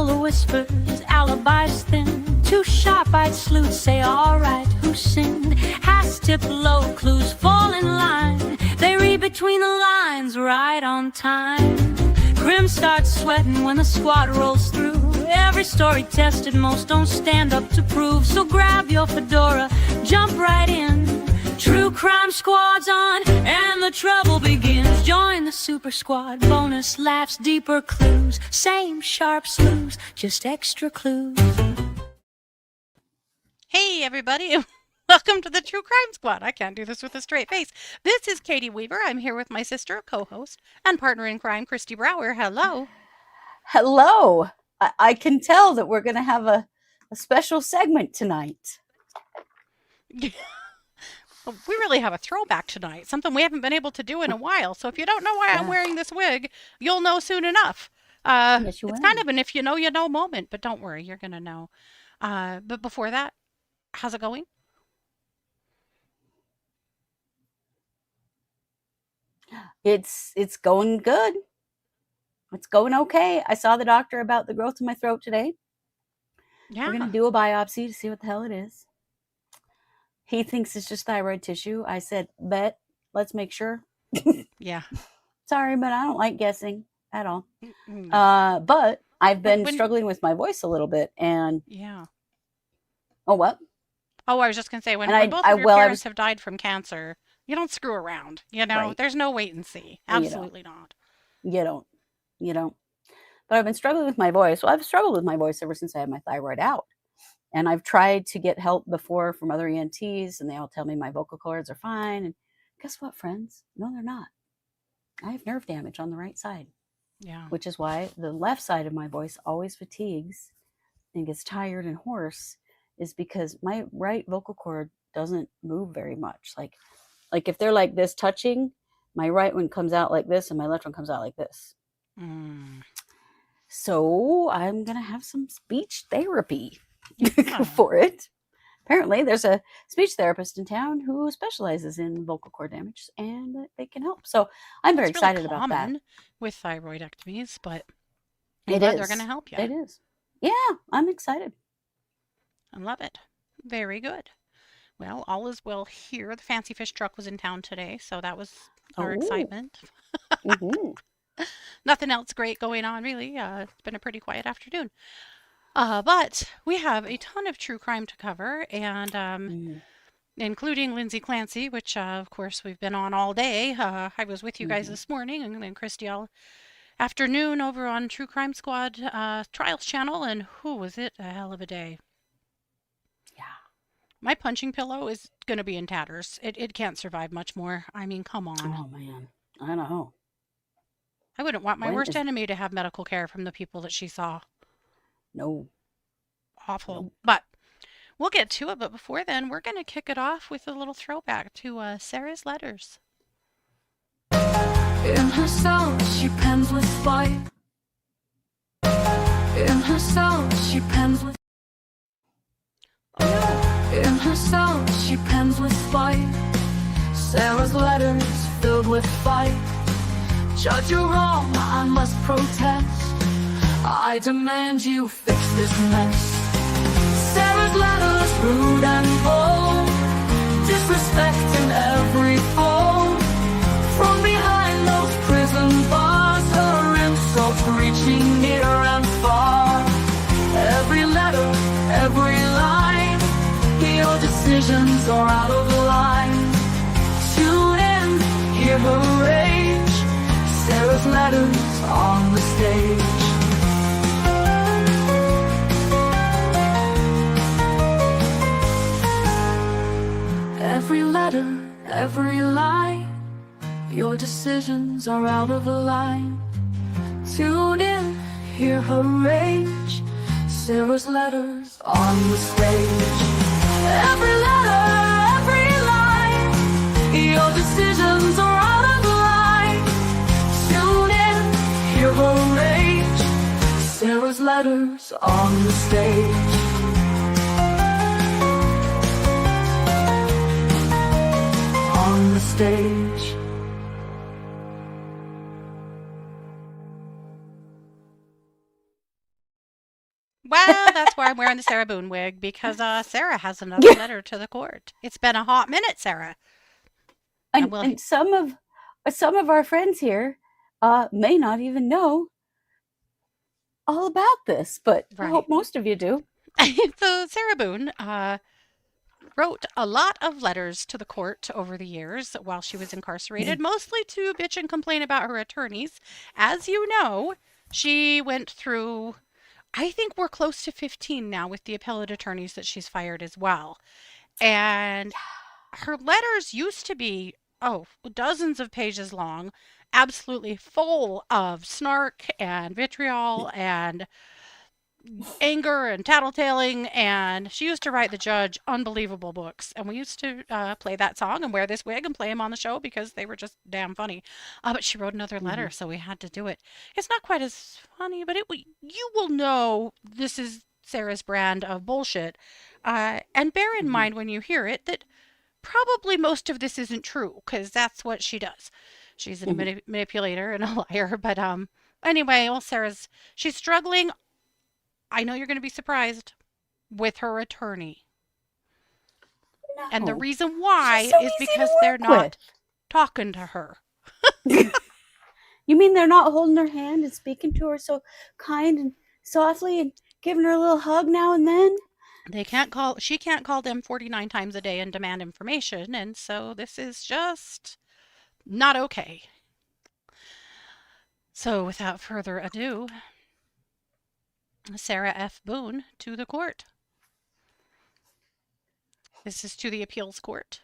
full of whispers, alibis thin. Two sharp-eyed sleuths say, all right, who sinned? Has tipped low, clues fall in line. They read between the lines, right on time. Grim starts sweating when the squad rolls through. Every story tested, most don't stand up to prove. So grab your fedora, jump right in. True Crime Squad's on, and the trouble begins. Join the super squad, bonus laughs, deeper clues. Same sharp sleuths, just extra clues. Hey, everybody. Welcome to the True Crime Squad. I can't do this with a straight face. This is Katie Weaver. I'm here with my sister, co-host, and partner in crime, Kristi Brower. Hello. Hello. I can tell that we're going to have a special segment tonight. We really have a throwback tonight, something we haven't been able to do in a while. So if you don't know why I'm wearing this wig, you'll know soon enough. Yes, you it's will. kind of an if you know moment, but don't worry, you're going to know. But before that, how's it going? It's going good. It's going okay. I saw the doctor about the growth in my throat today. Yeah. We're going to do a biopsy to see what the hell it is. He thinks it's just thyroid tissue. I said, bet, let's make sure. Yeah. Sorry, but I don't like guessing at all. Mm-hmm. But I've been struggling with my voice a little bit. And yeah. Oh, what? Oh, I was just going to say, when both of your parents have died from cancer, you don't screw around. You know, Right. There's no wait and see. Absolutely not. You don't. But I've been struggling with my voice. Well, I've struggled with my voice ever since I had my thyroid out. And I've tried to get help before from other ENTs, and they all tell me my vocal cords are fine. And guess what, friends? No, they're not. I have nerve damage on the right side. Yeah. Which is why the left side of my voice always fatigues and gets tired and hoarse, is because my right vocal cord doesn't move very much. Like if they're like this touching, my right one comes out like this and my left one comes out like this. So I'm going to have some speech therapy for it. Apparently there's a speech therapist in town who specializes in vocal cord damage, and they can help. So I'm very excited about that. With thyroidectomies, but they're going to help you. It is. Yeah, I'm excited. I love it. Very good. Well, all is well here. The Fancy Fish truck was in town today, so that was our excitement. Mm-hmm. Nothing else great going on, really. It's been a pretty quiet afternoon. But we have a ton of true crime to cover, and including Lindsay Clancy, which, of course, we've been on all day. I was with you guys this morning, and then Kristi all afternoon over on True Crime Squad Trials channel, and who was it? A hell of a day. Yeah. My punching pillow is going to be in tatters. It can't survive much more. I mean, come on. Oh, man. I know. I wouldn't want my worst enemy to have medical care from the people that she saw. No. Awful. Nope. But we'll get to it. But before then, we're going to kick it off with a little throwback to Sarah's letters. In her soul, she pens with spite. In her soul, she pens with... In her soul, she pens with spite. Sarah's letters filled with fight. Judge you wrong, I must protest. I demand you fix this mess. Sarah's letters rude and bold, disrespect in every fold. From behind those prison bars, her insults reaching near and far. Every letter, every line, your decisions are out of line. Tune in, hear her rage. Sarah's letters on the stage. Every letter, every line, your decisions are out of line. Tune in, hear her rage. Sarah's letters on the stage. Every letter, every line, your decisions are out of line. Tune in, hear her rage. Sarah's letters on the stage. On the stage. Well, that's why I'm wearing the Sarah Boone wig, because Sarah has another letter to the court. It's been a hot minute, Sarah. And we'll And some of our friends here may not even know all about this, but I hope right. most of you do. So Sarah Boone wrote a lot of letters to the court over the years while she was incarcerated, mostly to bitch and complain about her attorneys. As you know, she went through, I think we're close to 15 now with the appellate attorneys that she's fired as well. And her letters used to be, dozens of pages long, absolutely full of snark and vitriol and anger and tattletaling, and she used to write the judge unbelievable books. And we used to play that song and wear this wig and play them on the show because they were just damn funny. But she wrote another letter, so we had to do it. It's not quite as funny, but you will know this is Sarah's brand of bullshit. And bear in mind when you hear it that probably most of this isn't true because that's what she does. She's a manipulator and a liar. But anyway, well, she's struggling. I know you're going to be surprised with her attorney. No. And the reason why so is easy because to they're work not with. talking to her. You mean they're not holding her hand and speaking to her so kind and softly and giving her a little hug now and then? She can't call them 49 times a day and demand information, and so this is just not okay. So without further ado, Sarah F. Boone to the court. This is to the appeals court.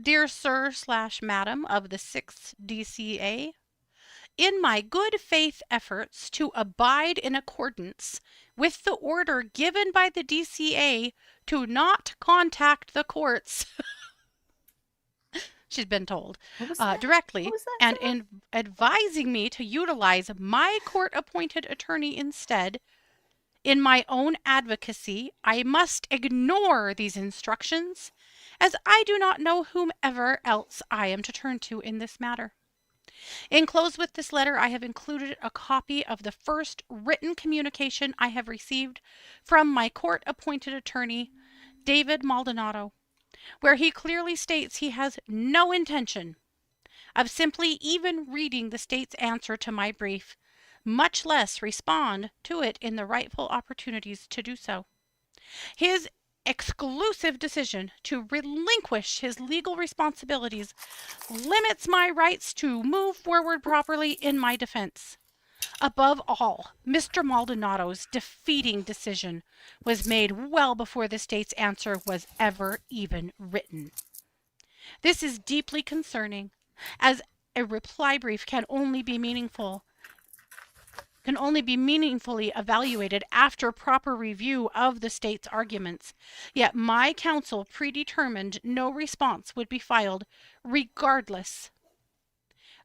Dear Sir/Madam of the 6th DCA, in my good faith efforts to abide in accordance with the order given by the DCA to not contact the courts, she's been told, directly, and in advising me to utilize my court-appointed attorney instead, in my own advocacy, I must ignore these instructions, as I do not know whomever else I am to turn to in this matter. Enclosed with this letter, I have included a copy of the first written communication I have received from my court-appointed attorney, David Maldonado, where he clearly states he has no intention of simply even reading the state's answer to my brief, much less respond to it in the rightful opportunities to do so. His exclusive decision to relinquish his legal responsibilities limits my rights to move forward properly in my defense. Above all, Mr. Maldonado's defeating decision was made well before the state's answer was ever even written. This is deeply concerning, as a reply brief can only be meaningfully evaluated after proper review of the state's arguments. Yet my counsel predetermined no response would be filed, regardless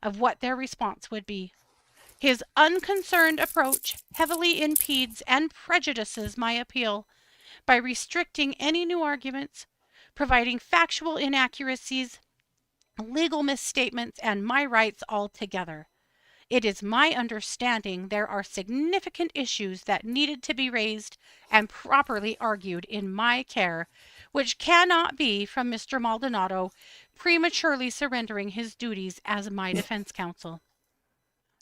of what their response would be. His unconcerned approach heavily impedes and prejudices my appeal by restricting any new arguments, providing factual inaccuracies, legal misstatements, and my rights altogether. It is my understanding there are significant issues that needed to be raised and properly argued in my care, which cannot be from Mr. Maldonado prematurely surrendering his duties as my defense counsel.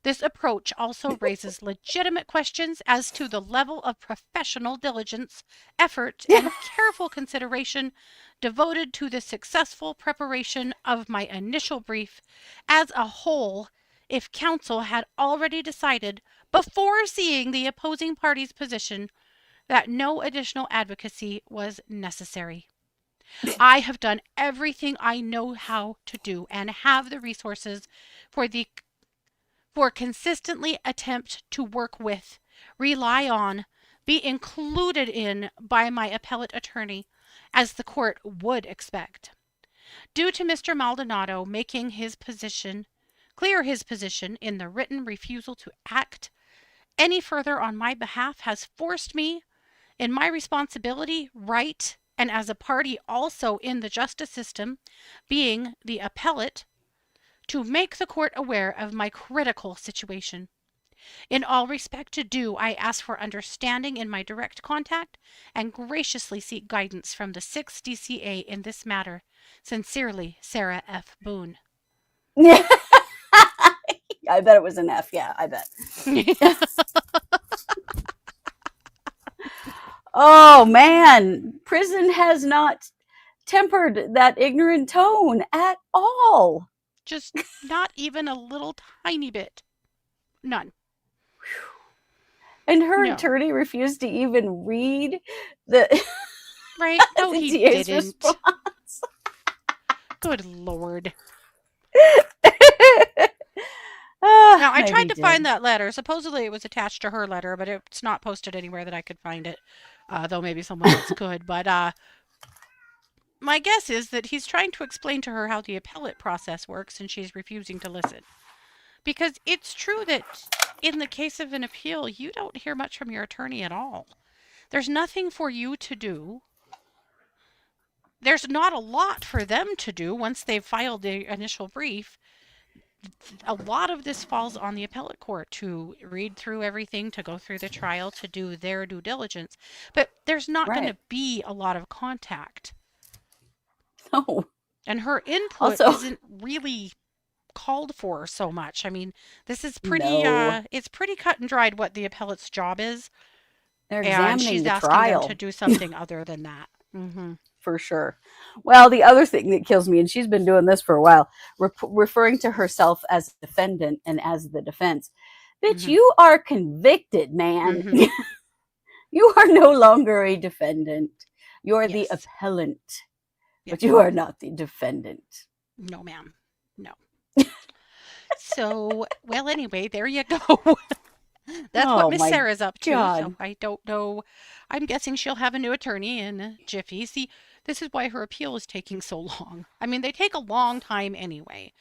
This approach also raises legitimate questions as to the level of professional diligence, effort, and careful consideration devoted to the successful preparation of my initial brief as a whole, if counsel had already decided, before seeing the opposing party's position, that no additional advocacy was necessary. I have done everything I know how to do and have the resources for consistently attempt to work with, rely on, be included in by my appellate attorney, as the court would expect. Due to Mr. Maldonado making clear his position in the written refusal to act any further on my behalf has forced me, in my responsibility, right, and as a party also in the justice system, being the appellate, to make the court aware of my critical situation. In all respect due, I ask for understanding in my direct contact and graciously seek guidance from the 6th DCA in this matter. Sincerely, Sarah F. Boone. Yeah. I bet it was an F. Yeah, I bet. Oh, man. Prison has not tempered that ignorant tone at all. Just not even a little tiny bit. None. And her No. attorney refused to even read the, Right? No, the he DA's didn't. response. Good Lord. Ah, Now, I maybe tried to he find did. that letter. Supposedly it was attached to her letter, but it's not posted anywhere that I could find it. Though maybe someone else could. But my guess is that he's trying to explain to her how the appellate process works, and she's refusing to listen. Because it's true that in the case of an appeal, you don't hear much from your attorney at all. There's nothing for you to do. There's not a lot for them to do once they've filed the initial brief. A lot of this falls on the appellate court to read through everything, to go through the trial, to do their due diligence. But there's not going Right. to be a lot of contact. No. And her input Also, isn't really called for so much. I mean, this is pretty no. it's pretty cut and dried what the appellate's job is, They're and examining she's the asking them to trial do something other than that. Mm-hmm. for sure. Well, the other thing that kills me, and she's been doing this for a while, referring to herself as a defendant and as the defense. Bitch, Mm-hmm. you are convicted, man. Mm-hmm. You are no longer a defendant. You are the Yes. appellant, Yeah. but you are not the defendant. No, ma'am. No. So, well, anyway, there you go. That's Oh what Miss my Sarah's up to. God. So I don't know. I'm guessing she'll have a new attorney in a jiffy. See, this is why her appeal is taking so long. I mean, they take a long time anyway.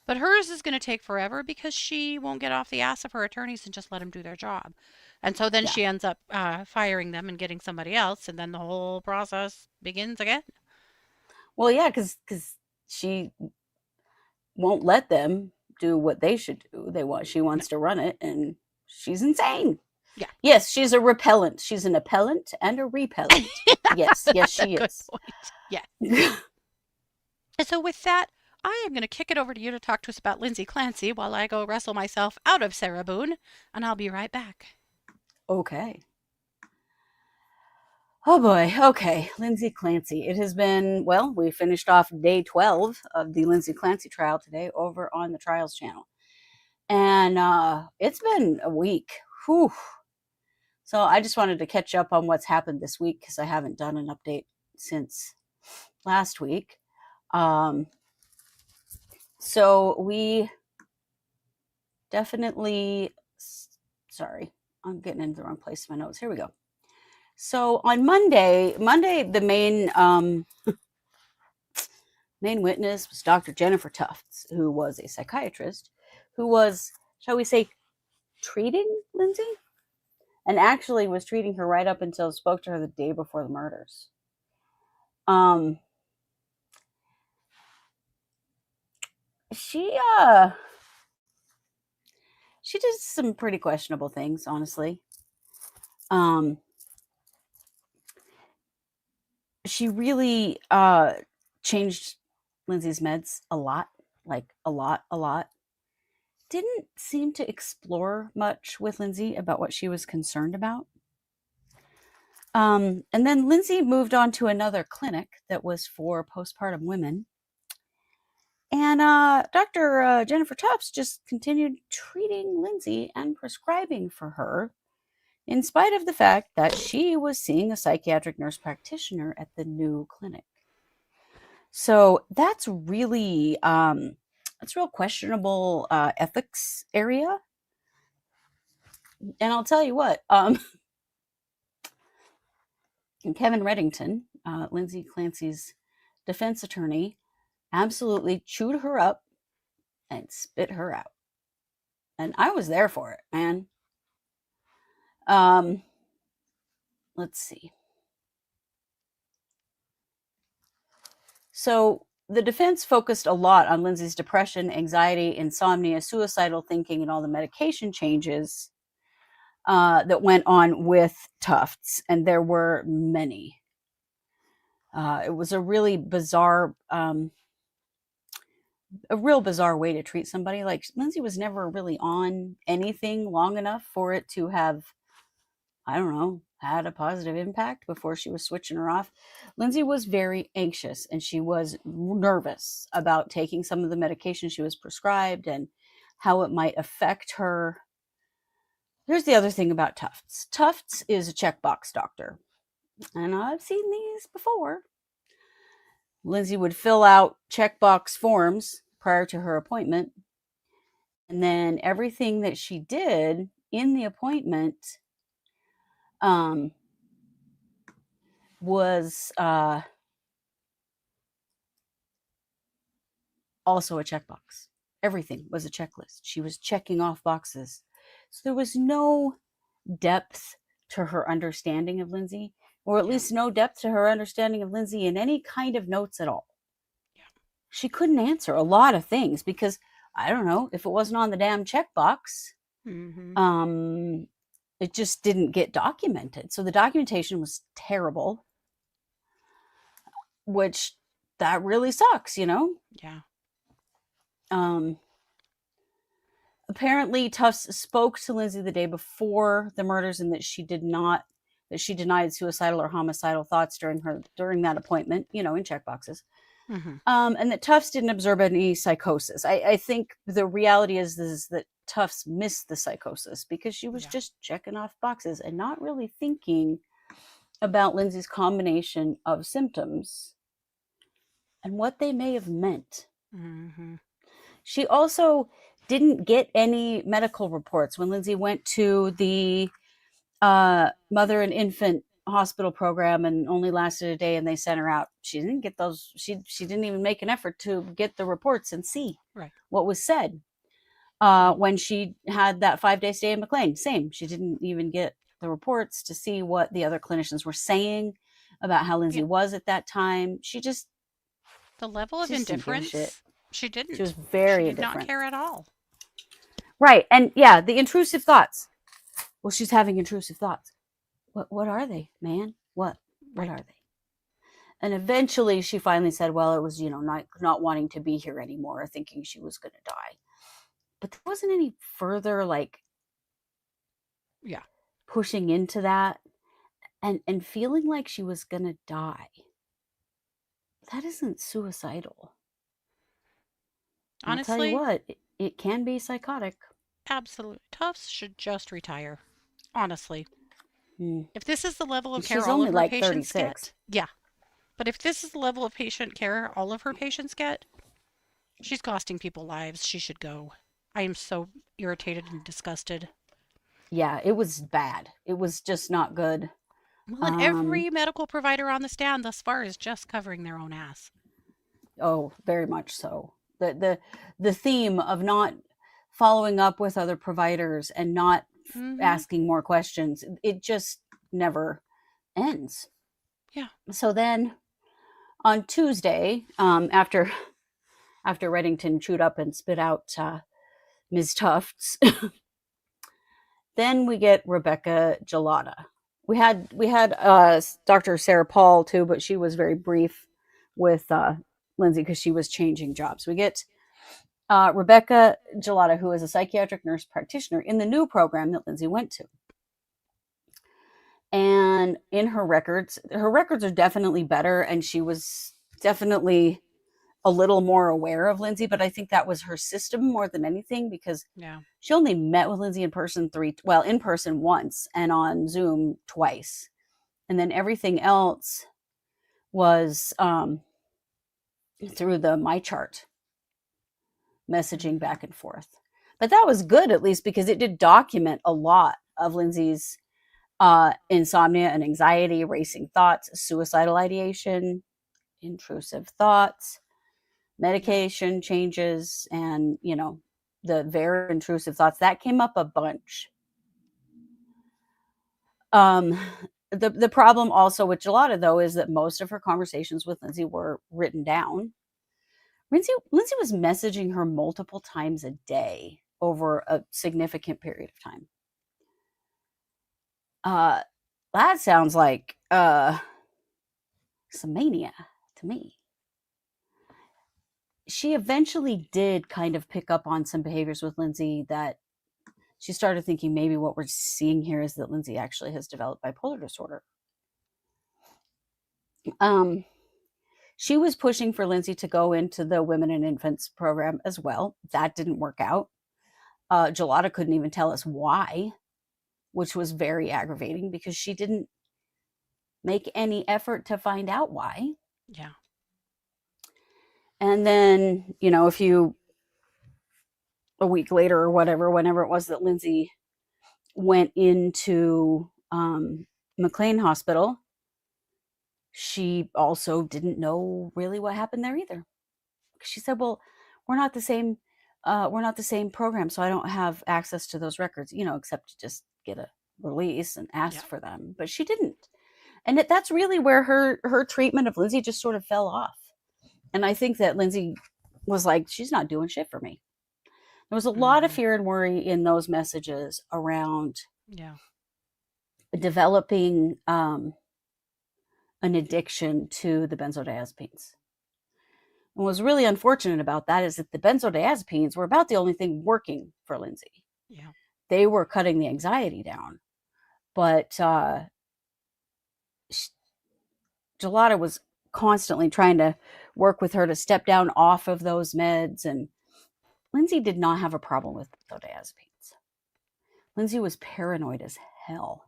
But hers is going to take forever because she won't get off the ass of her attorneys and just let them do their job. And so then Yeah. she ends up firing them and getting somebody else, and then the whole process begins again. Well, yeah, because she won't let them do what they should do. She wants to run it, and she's insane. Yeah. Yes, she's a repellent. She's an appellant and a repellent. Yes, yes, That's a she good is. point. Yeah. And so with that, I am going to kick it over to you to talk to us about Lindsay Clancy while I go wrestle myself out of Sarah Boone, and I'll be right back. Okay. Oh boy. Okay. Lindsay Clancy. It has been, well, we finished off day 12 of the Lindsay Clancy trial today over on the Trials channel. And it's been a week. Whew. So I just wanted to catch up on what's happened this week because I haven't done an update since last week. So we definitely, sorry, I'm getting into the wrong place in my notes. Here we go. So on Monday, the main witness was Dr. Jennifer Tufts, who was a psychiatrist, who was, shall we say, treating Lindsay, and actually was treating her right up until spoke to her the day before the murders. She did some pretty questionable things, honestly. She really changed Lindsay's meds a lot, like a lot. Didn't seem to explore much with Lindsay about what she was concerned about. And then Lindsay moved on to another clinic that was for postpartum women. And Dr. Jennifer Tufts just continued treating Lindsay and prescribing for her, in spite of the fact that she was seeing a psychiatric nurse practitioner at the new clinic. So that's really, it's real questionable ethics area. And I'll tell you what, Kevin Reddington, Lindsay Clancy's defense attorney, absolutely chewed her up and spit her out. And I was there for it, man. Let's see. So the defense focused a lot on Lindsay's depression, anxiety, insomnia, suicidal thinking, and all the medication changes that went on with Tufts, and there were many. It was a really bizarre, a real bizarre way to treat somebody. Like, Lindsay was never really on anything long enough for it to have, I don't know, had a positive impact before she was switching her off. Lindsay was very anxious, and she was nervous about taking some of the medication she was prescribed and how it might affect her. Here's the other thing about Tufts. Tufts is a checkbox doctor, and I've seen these before. Lindsay would fill out checkbox forms prior to her appointment, and then everything that she did in the appointment was also a checkbox. Everything was a checklist. She was checking off boxes. So there was no depth to her understanding of Lindsay, or at least no depth to her understanding of Lindsay in any kind of notes at all. Yeah. She couldn't answer a lot of things because, I don't know, if it wasn't on the damn checkbox, it just didn't get documented. So the documentation was terrible, which that really sucks, you know? Yeah. Apparently Tufts spoke to Lindsay the day before the murders, and that she denied suicidal or homicidal thoughts during that appointment, you know, in checkboxes. And that Tufts didn't observe any psychosis. I think the reality is that Tufts missed the psychosis because she was just checking off boxes and not really thinking about Lindsay's combination of symptoms and what they may have meant. She also didn't get any medical reports when Lindsay went to the mother and infant hospital program, and only lasted a day, and they sent her out. She didn't get those. She didn't even make an effort to get the reports and see what was said. When she had that 5-day stay in McLean, same. She didn't even get the reports to see what the other clinicians were saying about how Lindsay was at that time. She just, the level of indifference. She didn't. She was very She did indifferent. not care at all. Right. And yeah, the intrusive thoughts. Well, she's having intrusive thoughts. What are they, man? What are they? And eventually she finally said, well, it was, you know, not wanting to be here anymore, or thinking she was going to die. But there wasn't any further, like, pushing into that and feeling like she was going to die. That isn't suicidal. Honestly, I'll tell you what, it can be psychotic. Absolutely. Tufts should just retire. Honestly. If this is the level of care She's all only of her like patients 36. get, but if this is the level of patient care all of her patients get, she's costing people lives. She should go. I am so irritated and disgusted. Yeah, it was bad. It was just not good. Well, and every medical provider on the stand thus far is just covering their own ass. Oh, very much so. The theme of not following up with other providers and not asking more questions, it just never ends. Yeah. So then on Tuesday, after Reddington chewed up and spit out Ms. Tufts, then we get Rebecca Gelada. We had Dr. Sarah Paul too, but she was very brief with Lindsay because she was changing jobs. We get Rebecca Gelada, who is a psychiatric nurse practitioner in the new program that Lindsay went to. And in her records are definitely better, and she was definitely a little more aware of Lindsay, but I think that was her system more than anything, because she only met with Lindsay in person once and on Zoom twice. And then everything else was through the MyChart messaging back and forth. But that was good, at least, because it did document a lot of Lindsay's insomnia and anxiety, racing thoughts, suicidal ideation, intrusive thoughts, medication changes, and, you know, the very intrusive thoughts. That came up a bunch. The problem also with Gelada, though, is that most of her conversations with Lindsay were written down. Lindsay was messaging her multiple times a day over a significant period of time. That sounds like some mania to me. She eventually did kind of pick up on some behaviors with Lindsay that she started thinking maybe what we're seeing here is that Lindsay actually has developed bipolar disorder. She was pushing for Lindsay to go into the Women and Infants program as well. That didn't work out. Gelada couldn't even tell us why, which was very aggravating because she didn't make any effort to find out why. Yeah. And then, a week later or whatever, whenever it was that Lindsay went into McLean Hospital, she also didn't know really what happened there either. She said, well, we're not the same program, so I don't have access to those records, except to just get a release and ask for them. But she didn't. And that's really where her treatment of Lindsay just sort of fell off. And I think that Lindsay was like, she's not doing shit for me. There was a lot of fear and worry in those messages around developing an addiction to the benzodiazepines. And what was really unfortunate about that is that the benzodiazepines were about the only thing working for Lindsay. Yeah. They were cutting the anxiety down. But Gelada was constantly trying to work with her to step down off of those meds. And Lindsay did not have a problem with benzodiazepines. Lindsay was paranoid as hell.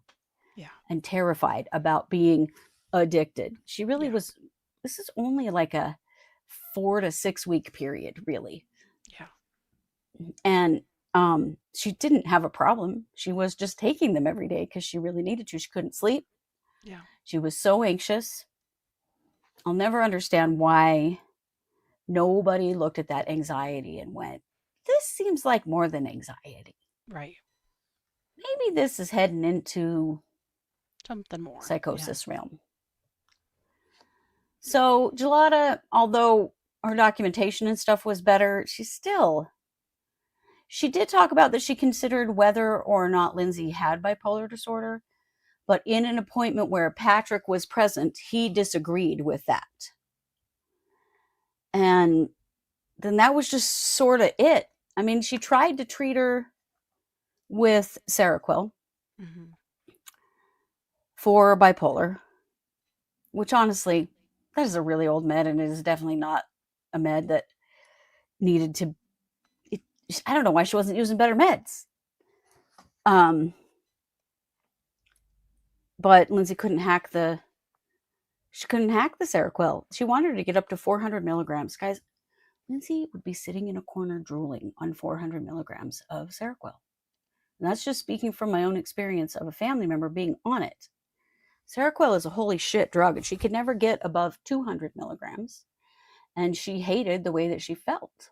Yeah. And terrified about being addicted. She really was. This is only like a 4 to 6 week period, really. Yeah. And she didn't have a problem. She was just taking them every day because she really needed to. She couldn't sleep. Yeah. She was so anxious. I'll never understand why nobody looked at that anxiety and went, this seems like more than anxiety. Right. Maybe this is heading into something more. Psychosis realm. So Gelada, although her documentation and stuff was better, she did talk about that she considered whether or not Lindsay had bipolar disorder, but in an appointment where Patrick was present, he disagreed with that. And then that was just sort of it. I mean, she tried to treat her with Seroquel for bipolar, which honestly, that is a really old med, and it is definitely not a med that needed to. I don't know why she wasn't using better meds. But Lindsay couldn't hack the Seroquel. She wanted her to get up to 400 milligrams. Guys, Lindsay would be sitting in a corner drooling on 400 milligrams of Seroquel. And that's just speaking from my own experience of a family member being on it. Seroquel is a holy shit drug, and she could never get above 200 milligrams. And she hated the way that she felt.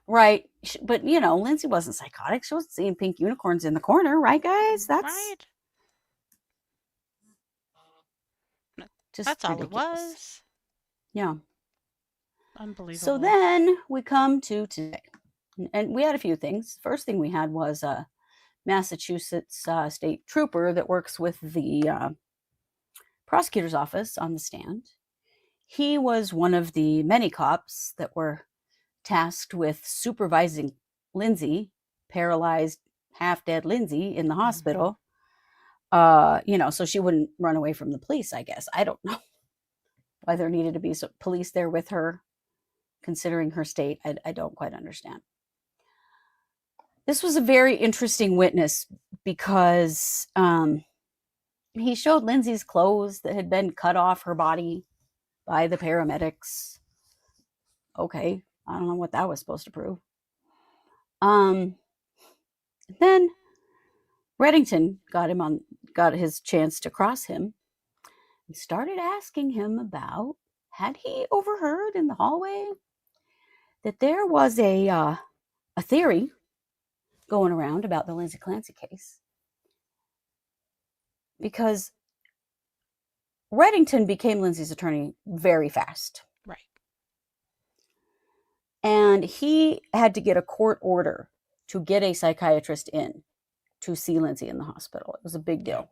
Right. But, Lindsay wasn't psychotic. She wasn't seeing pink unicorns in the corner. Right, guys? That's right. That's all ridiculous. It was. Yeah. Unbelievable. So then we come to today. And we had a few things. First thing we had was a Massachusetts state trooper that works with the prosecutor's office on the stand. He was one of the many cops that were tasked with supervising Lindsay, paralyzed, half-dead Lindsay in the hospital. So she wouldn't run away from the police, I guess. I don't know why there needed to be police there with her, considering her state. I don't quite understand. This was a very interesting witness because he showed Lindsay's clothes that had been cut off her body by the paramedics. Okay, I don't know what that was supposed to prove. Then Reddington got his chance to cross him and started asking him about, had he overheard in the hallway that there was a theory going around about the Lindsay Clancy case? Because Reddington became Lindsay's attorney very fast. Right. And he had to get a court order to get a psychiatrist in. to see Lindsay in the hospital. It was a big deal.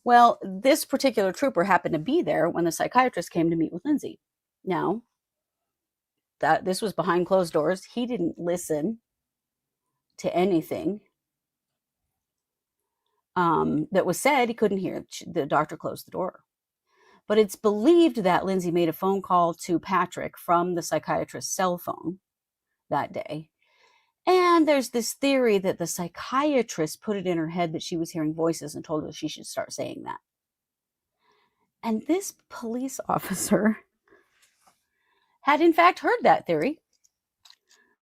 Well, this particular trooper happened to be there when the psychiatrist came to meet with Lindsay. Now, that this was behind closed doors. He didn't listen to anything that was said. He couldn't hear. The doctor closed the door. But it's believed that Lindsay made a phone call to Patrick from the psychiatrist's cell phone that day. And there's this theory that the psychiatrist put it in her head that she was hearing voices and told her she should start saying that. And this police officer had in fact heard that theory.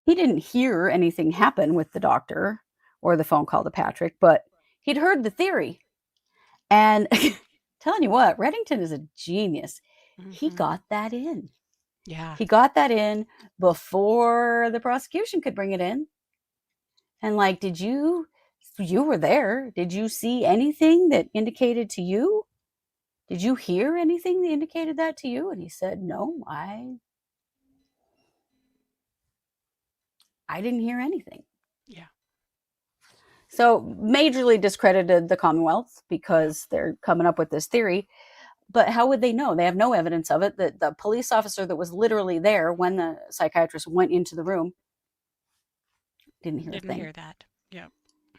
He didn't hear anything happen with the doctor or the phone call to Patrick, but he'd heard the theory. And telling you what, Reddington is a genius. He got that in. Yeah. He got that in before the prosecution could bring it in. And like, you were there. Did you see anything that indicated to you? Did you hear anything that indicated that to you? And he said, no, I didn't hear anything. Yeah. So majorly discredited the Commonwealth because they're coming up with this theory. But how would they know? They have no evidence of it. The police officer that was literally there when the psychiatrist went into the room didn't hear a thing. Didn't hear that. Yeah.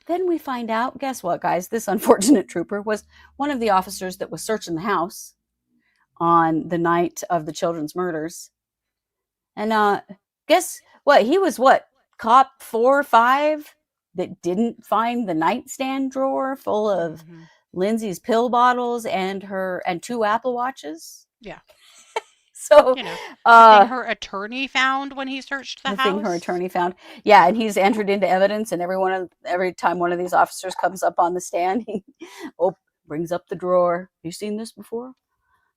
Then we find out, guess what, guys? This unfortunate trooper was one of the officers that was searching the house on the night of the children's murders. And guess what? He was cop 4 or 5 that didn't find the nightstand drawer full of Lindsay's pill bottles and 2 Apple Watches. Yeah. So, the thing her attorney found when he searched the house. thing her attorney found. Yeah, and he's entered into evidence, and every time one of these officers comes up on the stand, he brings up the drawer. You seen this before?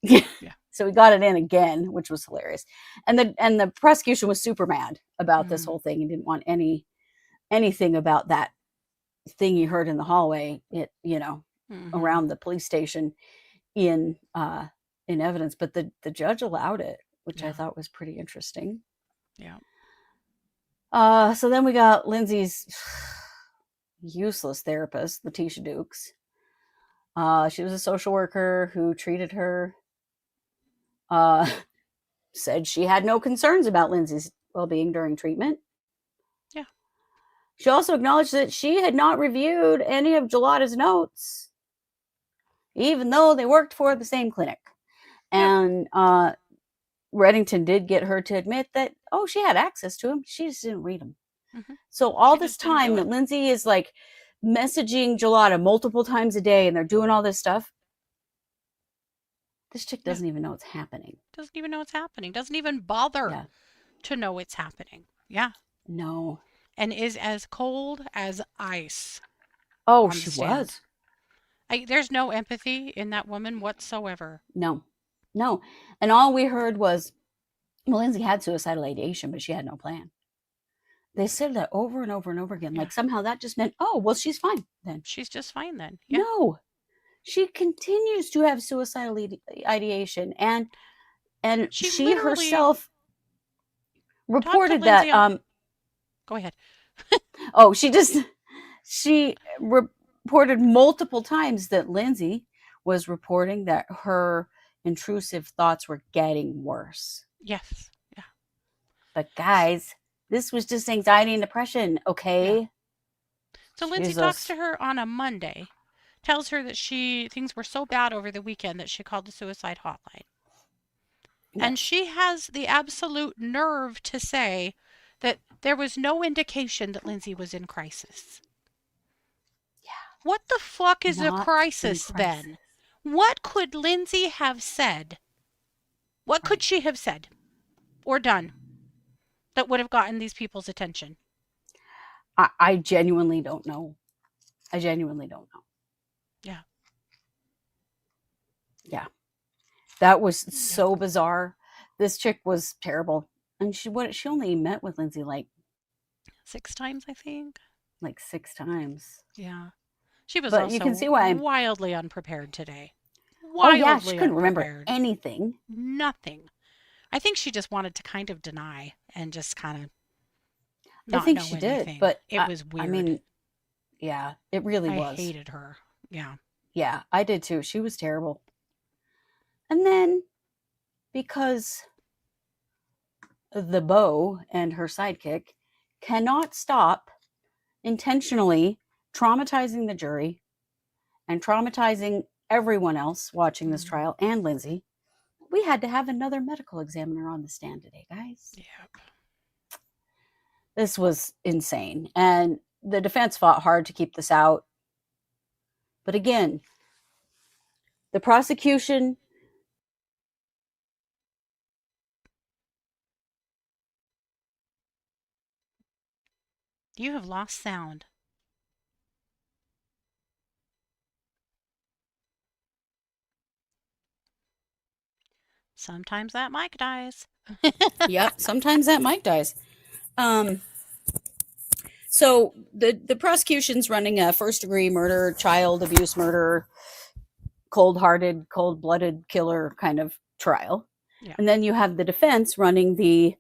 Yeah. So we got it in again, which was hilarious. And the prosecution was super mad about this whole thing and didn't want anything about that thing you heard in the hallway, around the police station in evidence. But the judge allowed it, which I thought was pretty interesting. Yeah. So then we got Lindsay's useless therapist, Letitia Dukes. She was a social worker who treated her. Said she had no concerns about Lindsay's well-being during treatment. Yeah. She also acknowledged that she had not reviewed any of Gelada's notes, even though they worked for the same clinic. And Reddington did get her to admit that, she had access to them. She just didn't read them. So all this time that Lindsay is like messaging Gelada multiple times a day and they're doing all this stuff, this chick doesn't even know it's happening. Doesn't even know it's happening. Doesn't even bother to know it's happening. Yeah. No. And is as cold as ice. Oh, she was. There's no empathy in that woman whatsoever. No. And all we heard was, Lindsay had suicidal ideation, but she had no plan. They said that over and over and over again. Like somehow that just meant, she's fine then. She's just fine then. Yeah. No. She continues to have suicidal ideation, and she herself reported that. Go ahead. She reported multiple times that Lindsay was reporting that her intrusive thoughts were getting worse. Yes. Yeah. But guys, this was just anxiety and depression, okay? Yeah. So Lindsay talks to her on a Monday. Tells her that things were so bad over the weekend that she called the suicide hotline. Yes. And she has the absolute nerve to say that there was no indication that Lindsay was in crisis. Yeah. What the fuck is a crisis then? What could Lindsay have said? What could she have said or done that would have gotten these people's attention? I genuinely don't know. Yeah. Yeah. That was so bizarre. This chick was terrible. And she only met with Lindsay like 6 times, I think. Like 6 times. Yeah. She was also you can see why wildly unprepared today. She couldn't remember anything. Nothing. I think she just wanted to kind of deny and just kind of not I think know she anything. did, but it was weird. I mean, Yeah, it really I was. hated her. Yeah. Yeah, I did too. She was terrible. And then because the beau and her sidekick cannot stop intentionally traumatizing the jury and traumatizing everyone else watching this trial and Lindsay, we had to have another medical examiner on the stand today, guys. Yep. This was insane. And the defense fought hard to keep this out. But again, the prosecution. You have lost sound. Sometimes that mic dies. Yep, sometimes that mic dies. So the prosecution's running a first degree murder, child abuse murder, cold-hearted, cold-blooded killer kind of trial. Yeah. And then you have the defense running the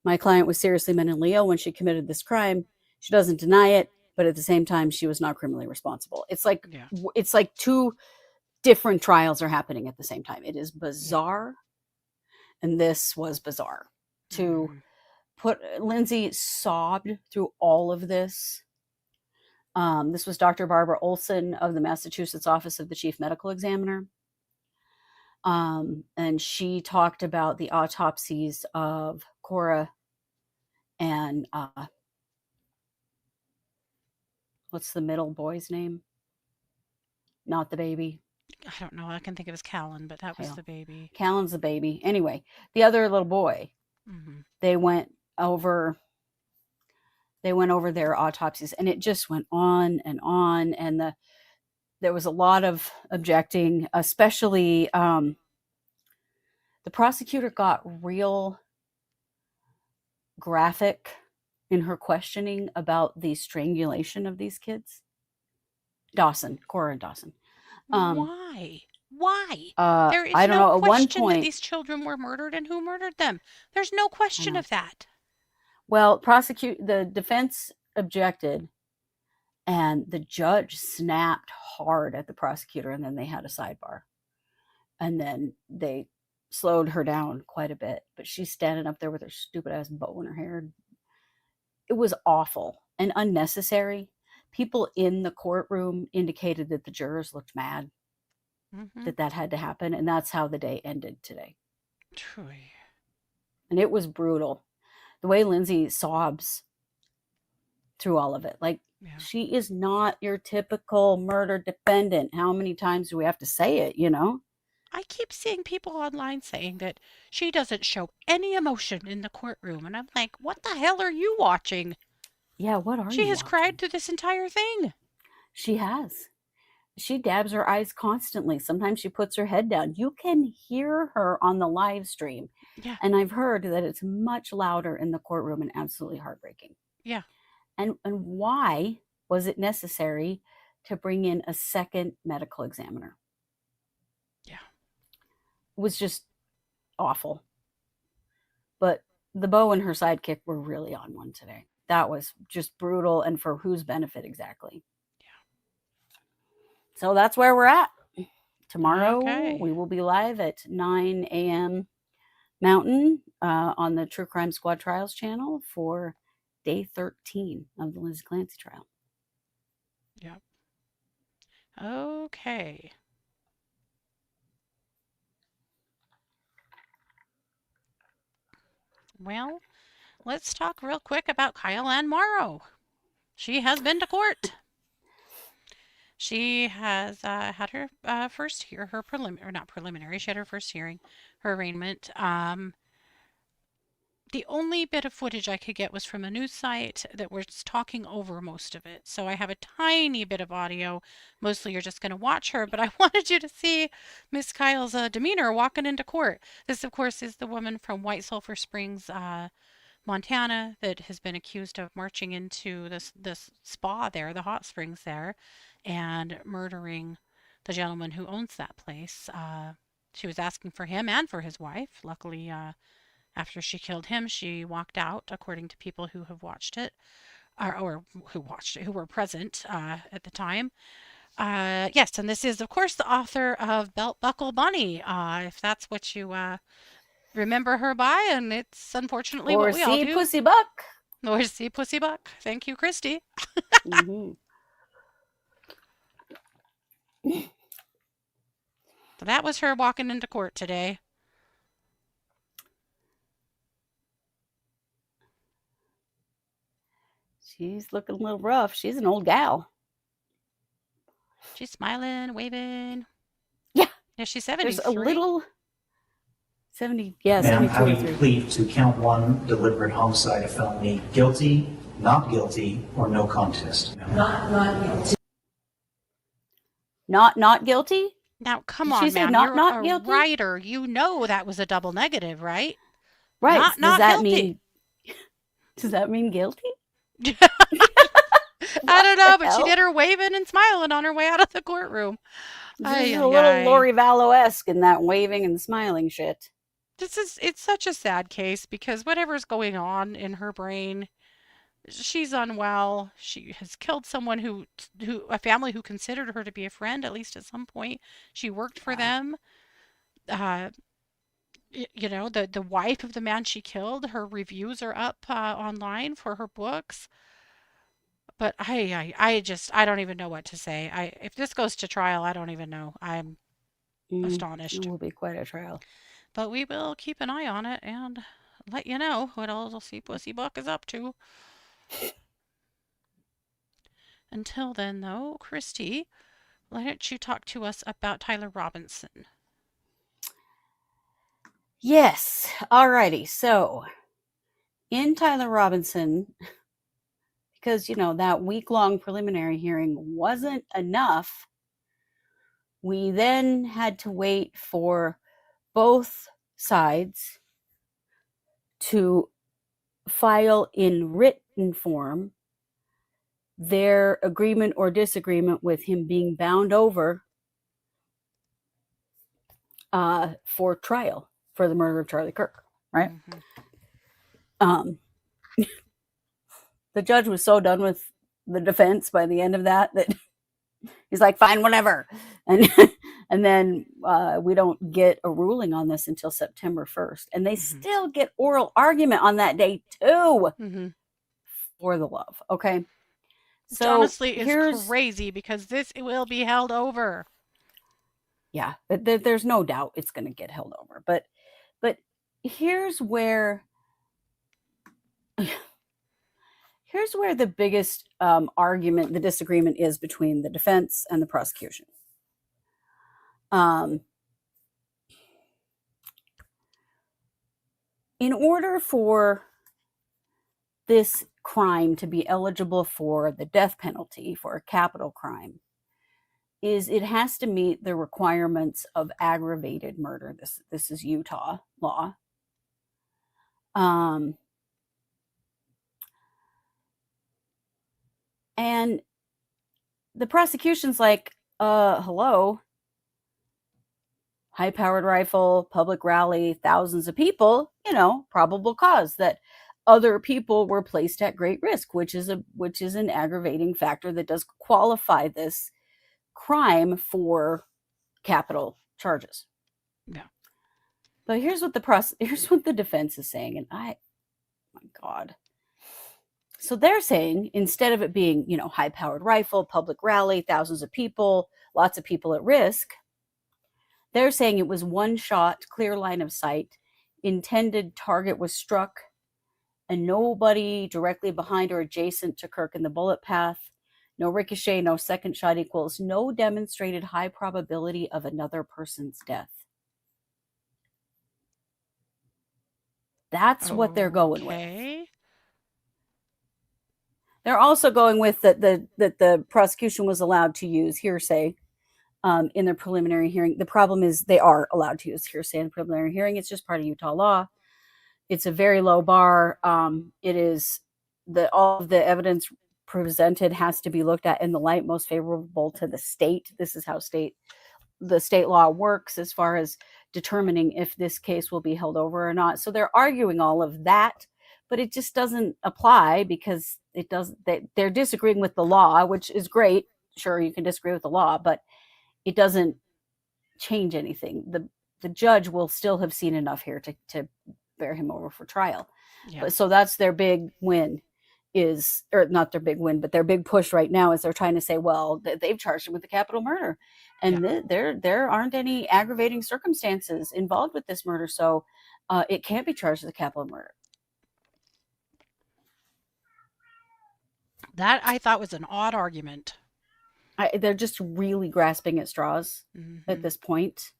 my client was seriously mentally ill when she committed this crime. She doesn't deny it, but at the same time she was not criminally responsible. It's like Yeah. it's like two different trials are happening at the same time. It is bizarre. And this was bizarre. To put Lindsay sobbed through all of this. This was Dr. Barbara Olson of the Massachusetts Office of the Chief Medical Examiner. And she talked about the autopsies of Cora and what's the middle boy's name? Not the baby. I don't know. I can think of his Callan, but that was Hell. the baby. Callan's the baby. Anyway, the other little boy. Mm-hmm. They went over their autopsies, and it just went on, and there was a lot of objecting, especially the prosecutor got real graphic in her questioning about the strangulation of these kids. Cora and Dawson. Why? Why? There is I don't no know. At one question that point, these children were murdered and who murdered them. There's no question of that. well, the defense objected, and the judge snapped hard at the prosecutor, and then they had a sidebar. And then they slowed her down quite a bit, but she's standing up there with her stupid ass bow in her hair. It was awful and unnecessary. People in the courtroom indicated that the jurors looked mad that had to happen, and that's how the day ended today. Truly. And it was brutal. The way Lindsay sobs through all of it. Like, she is not your typical murder defendant. How many times do we have to say it, you know? I keep seeing people online saying that she doesn't show any emotion in the courtroom. And I'm like, what the hell are you watching? Yeah, what are you She has watching? cried through this entire thing. She has. She dabs her eyes constantly. Sometimes she puts her head down. You can hear her on the live stream. Yeah. And I've heard that it's much louder in the courtroom and absolutely heartbreaking. Yeah. And why was it necessary to bring in a second medical examiner? Yeah. It was just awful. But the beau and her sidekick were really on one today. That was just brutal, and for whose benefit exactly? Yeah. So that's where we're at. Tomorrow we will be live at 9 a.m. Mountain on the True Crime Squad Trials channel for day 13 of the Lindsay Clancy trial. Yep. Okay. Well, let's talk real quick about Kyle Ann Morrow. She has been to court. She has had her first hearing, her not preliminary. She had her first hearing, her arraignment. The only bit of footage I could get was from a news site that was talking over most of it. So I have a tiny bit of audio. Mostly you're just going to watch her, but I wanted you to see Miss Kyle's demeanor walking into court. This, of course, is the woman from White Sulphur Springs, Montana, that has been accused of marching into this spa there, the hot springs there, and murdering the gentleman who owns that place. She was asking for him and for his wife. Luckily, after she killed him, she walked out, according to people who have watched it. or who watched it, who were present at the time. Yes, and this is, of course, the author of Belt Buckle Bunny, if that's what you remember her by, and it's unfortunately what Or we all see do. Pussy Buck. Or see Pussy Buck. Thank you, Kristi. Mm-hmm. So that was her walking into court today. She's looking a little rough. She's an old gal. She's smiling, waving. Yeah. Yeah, she's There's 73. a little 70. Yeah, Ma'am, 72 how do or you 3. plead to count 1, deliberate homicide, a felony, guilty, not guilty, or no contest? Not guilty. Not guilty? Now, come Did she on, say ma'am. not- You're not a guilty? writer. You know that was a double negative, right? Right. Not Does that guilty. mean Does that mean guilty? I don't know, but she hell? did her waving and smiling on her way out of the courtroom. This is Ay, a ay, little ay. Lori Vallow-esque in that waving and smiling shit. It's such a sad case because whatever's going on in her brain, she's unwell. She has killed someone who a family who considered her to be a friend, at least at some point. She worked for them. You know, the wife of the man she killed, her reviews are up online for her books. But I don't even know what to say. If this goes to trial, I don't even know. I'm astonished. It will be quite a trial. But we will keep an eye on it and let you know what old See Pussy Buck is up to. Until then, though, Kristi, why don't you talk to us about Tyler Robinson? Yes. Alrighty. So, in Tyler Robinson, because, that week-long preliminary hearing wasn't enough, we then had to wait for both sides to file in written form their agreement or disagreement with him being bound over for trial for the murder of Charlie Kirk, right? Mm-hmm. The judge was so done with the defense by the end of that he's like, fine, whatever. And then we don't get a ruling on this until September 1st. And they still get oral argument on that day too. For the love. Okay. Which So honestly is crazy because this will be held over. Yeah, but there's no doubt it's going to get held over. But here's where the biggest argument, the disagreement is between the defense and the prosecution. In order for this crime to be eligible for the death penalty for a capital crime, it has to meet the requirements of aggravated murder. This is Utah law. And the prosecution's like, hello, high-powered rifle, public rally, thousands of people, probable cause that other people were placed at great risk, which is an aggravating factor that does qualify this crime for capital charges. Yeah. But here's what the defense is saying, and my God. So they're saying, instead of it being, high-powered rifle, public rally, thousands of people, lots of people at risk, they're saying it was one shot, clear line of sight, intended target was struck, and nobody directly behind or adjacent to Kirk in the bullet path. No ricochet, no second shot equals no demonstrated high probability of another person's death. That's what they're going with. They're also going with that the prosecution was allowed to use hearsay in their preliminary hearing. The problem is they are allowed to use hearsay in a preliminary hearing. It's just part of Utah law. It's a very low bar. It is all of the evidence presented has to be looked at in the light most favorable to the state. This is how the state law works as far as determining if this case will be held over or not. So they're arguing all of that, but it just doesn't apply because it doesn't. They're disagreeing with the law, which is great. Sure, you can disagree with the law, but it doesn't change anything. The judge will still have seen enough here to bear him over for trial. Yeah. But so that's their big win, or not their big win, but their big push right now is they're trying to say, well, they've charged him with the capital murder, and there aren't any aggravating circumstances involved with this murder, so it can't be charged as a capital murder. That I thought was an odd argument. They're just really grasping at straws Mhm. at this point.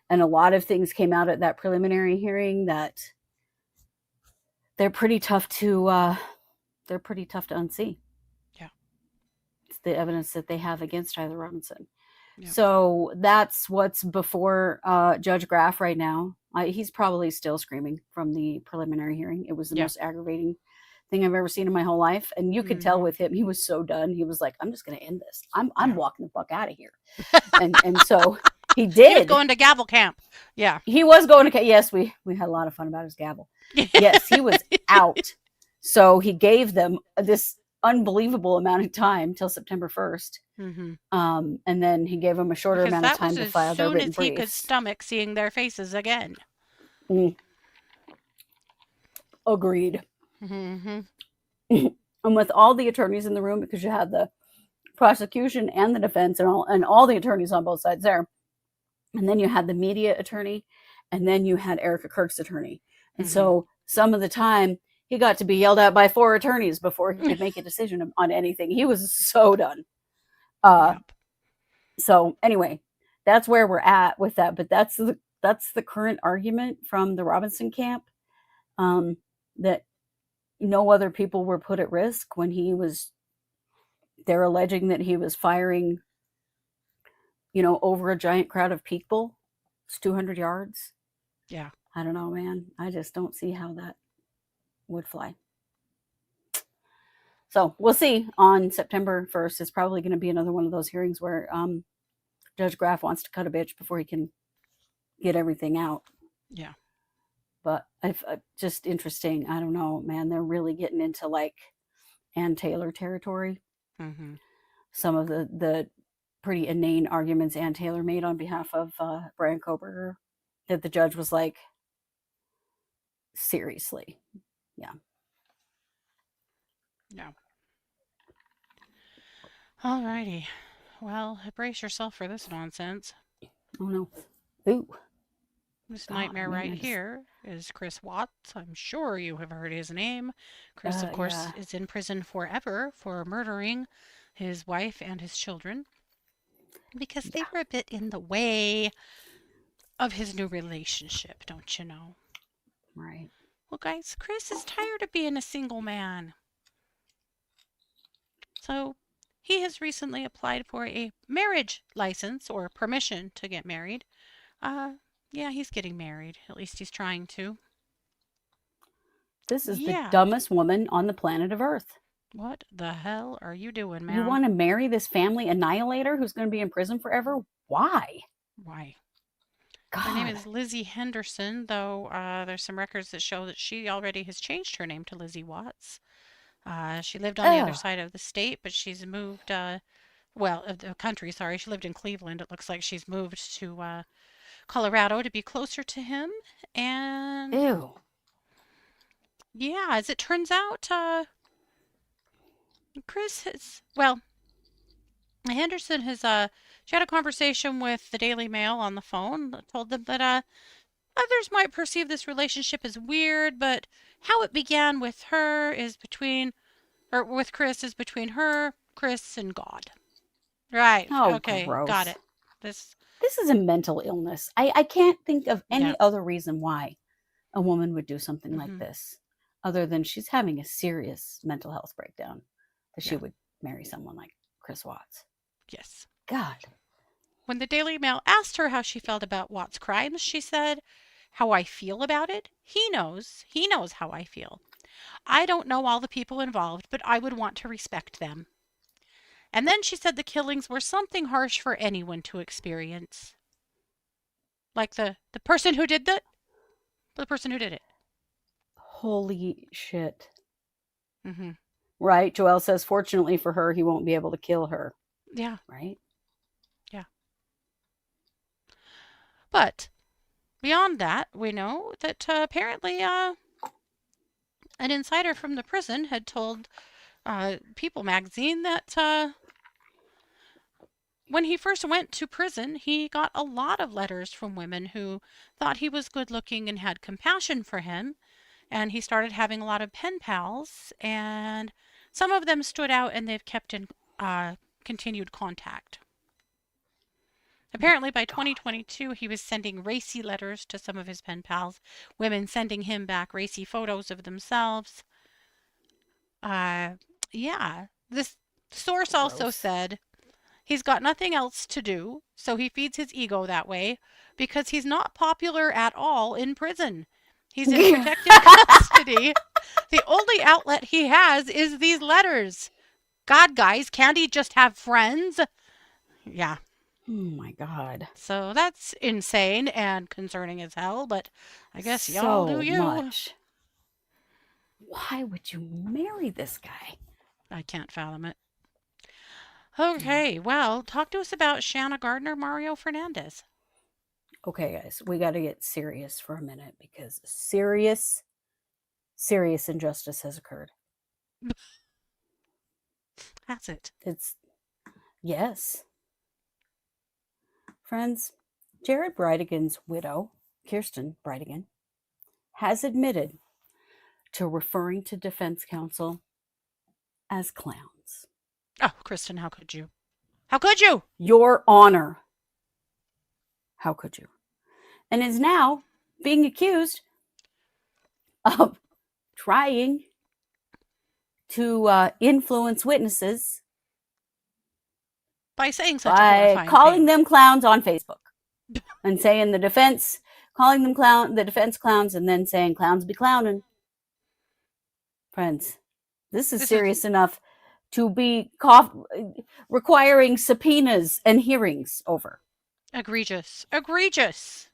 And a lot of things came out at that preliminary hearing that they're pretty tough to unsee. Yeah. It's the evidence that they have against Tyler Robinson. Yeah. So that's what's before Judge Graff right now. He's probably still screaming from the preliminary hearing. It was the most aggravating thing I've ever seen in my whole life. And you could tell with him, he was so done. He was like, I'm just going to end this. I'm walking the fuck out of here. and so he did. He was going to gavel camp. Yeah. He was going to, yes, we had a lot of fun about his gavel. Yes, he was out. So he gave them this unbelievable amount of time till September 1st. Mm-hmm. And then he gave them a shorter amount of time to file their written as soon as he could briefs. stomach seeing their faces again. Agreed. Mm-hmm. And with all the attorneys in the room, because you had the prosecution and the defense and all the attorneys on both sides there, and then you had the media attorney, and then you had Erica Kirk's attorney. And so some of the time he got to be yelled at by 4 attorneys before he could make a decision on anything. He was so done. So anyway, that's where we're at with that. But that's the current argument from the Robinson camp, that no other people were put at risk when they're alleging that he was firing, over a giant crowd of people. It's 200 yards. Yeah. I don't know, man. I just don't see how that would fly. So we'll see on September 1st. It's probably going to be another one of those hearings where Judge Graff wants to cut a bitch before he can get everything out. Yeah. But just interesting. I don't know, man. They're really getting into like Ann Taylor territory. Mm-hmm. Some of the pretty inane arguments Ann Taylor made on behalf of Brian Koberger, that the judge was like, seriously. Yeah. No. Alrighty. Well, brace yourself for this nonsense. Oh no. Ooh. This nightmare right here is Chris Watts. I'm sure you have heard his name. Chris, of course, is in prison forever for murdering his wife and his children because they were a bit in the way of his new relationship, don't you know? Right. Well, guys, Chris is tired of being a single man. So he has recently applied for a marriage license or permission to get married. Yeah, he's getting married. At least he's trying to. This is the dumbest woman on the planet of Earth. What the hell are you doing, man? You want to marry this family annihilator who's going to be in prison forever? Why? Why? God. Her name is Lizzie Henderson, though there's some records that show that she already has changed her name to Lizzie Watts. She lived on the other side of the state, but she's moved, of the country, sorry. She lived in Cleveland. It looks like she's moved to Colorado to be closer to him. And ew. Yeah, as it turns out, Chris has, Henderson has, she had a conversation with the Daily Mail on the phone, told them that others might perceive this relationship as weird, but how it began with with Chris is between her, Chris, and God. Right. Oh, okay. gross. Got it. This is a mental illness. I can't think of any other reason why a woman would do something like this, other than she's having a serious mental health breakdown, that she would marry someone like Chris Watts. Yes. God. When the Daily Mail asked her how she felt about Watts' crimes, she said, "How I feel about it? He knows how I feel. I don't know all the people involved, but I would want to respect them." And then she said the killings were something harsh for anyone to experience. Like the person who did that? The person who did it. Holy shit. Mm-hmm. Right? Joelle says, fortunately for her, he won't be able to kill her. Yeah. Right? Yeah. But beyond that, we know that apparently an insider from the prison had told People magazine that when he first went to prison, he got a lot of letters from women who thought he was good looking and had compassion for him. And he started having a lot of pen pals, and some of them stood out and they've kept in continued contact. Apparently, by 2022, he was sending racy letters to some of his pen pals, women sending him back racy photos of themselves. Yeah, this source also Gross. said he's got nothing else to do, so he feeds his ego that way because he's not popular at all in prison. He's in protective custody. The only outlet he has is these letters. God, guys, can't he just have friends? Yeah. Oh my God. So that's insane and concerning as hell, but I guess y'all do So you. much. Why would you marry this guy? I can't fathom it. Okay, well, talk to us about Shanna Gardner, Mario Fernandez. Okay, guys, we got to get serious for a minute because serious injustice has occurred. That's it. Yes. Friends, Jared Bridegan's widow, Kirsten Bridegan, has admitted to referring to defense counsel as clowns. Oh, Kristen, how could you? How could you? Your Honor. How could you? And is now being accused of trying to influence witnesses By saying such a by horrifying calling thing. them clowns on Facebook and saying the defense, calling them the defense clowns, and then saying clowns be clowning. Friends, this is serious enough to be requiring subpoenas and hearings over. Egregious. Egregious.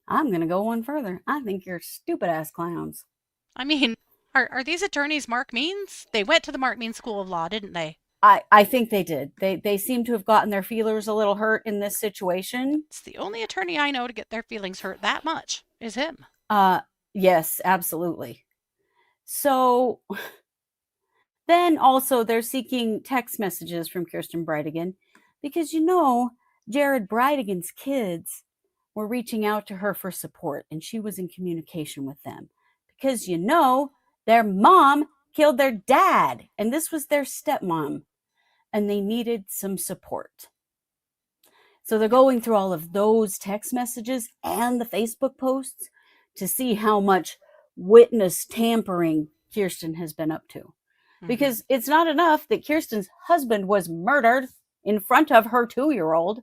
I'm going to go one further. I think you're stupid ass clowns. I mean, are these attorneys Mark Means? They went to the Mark Means School of Law, didn't they? I think they did. They seem to have gotten their feelers a little hurt in this situation. It's the only attorney I know to get their feelings hurt that much is him. Yes, absolutely. So then also they're seeking text messages from Kirsten Bridegan because Jared Bridegan's kids were reaching out to her for support and she was in communication with them because their mom killed their dad and this was their stepmom and they needed some support. So they're going through all of those text messages and the Facebook posts to see how much witness tampering Kirsten has been up to. Because it's not enough that Kirsten's husband was murdered in front of her 2-year-old,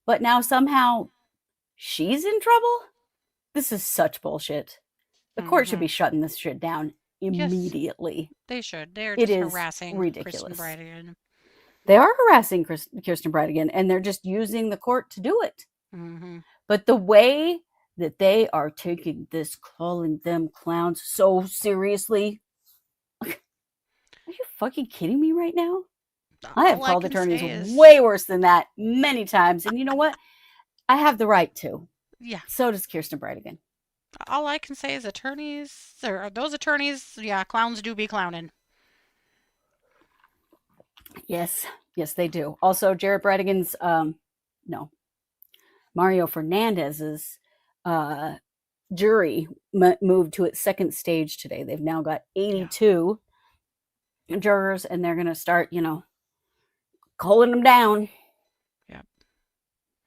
but now somehow she's in trouble? This is such bullshit. The court should be shutting this shit down immediately. Yes, they should. They're just harassing ridiculous. Kristen Bridegan. They are harassing Kirsten Bridegan, and they're just using the court to do it. But the way that they are taking this, calling them clowns so seriously, are you fucking kidding me right now? I have called attorneys way worse than that many times, and you know what? I have the right to. Yeah. So does Kirsten Bridegan. All I can say is those attorneys, yeah, clowns do be clowning. Yes, they do. Also, Jared Bridegan's, Mario Fernandez's jury moved to its second stage today. They've now got 82 jurors, and they're going to start, calling them down. Yeah.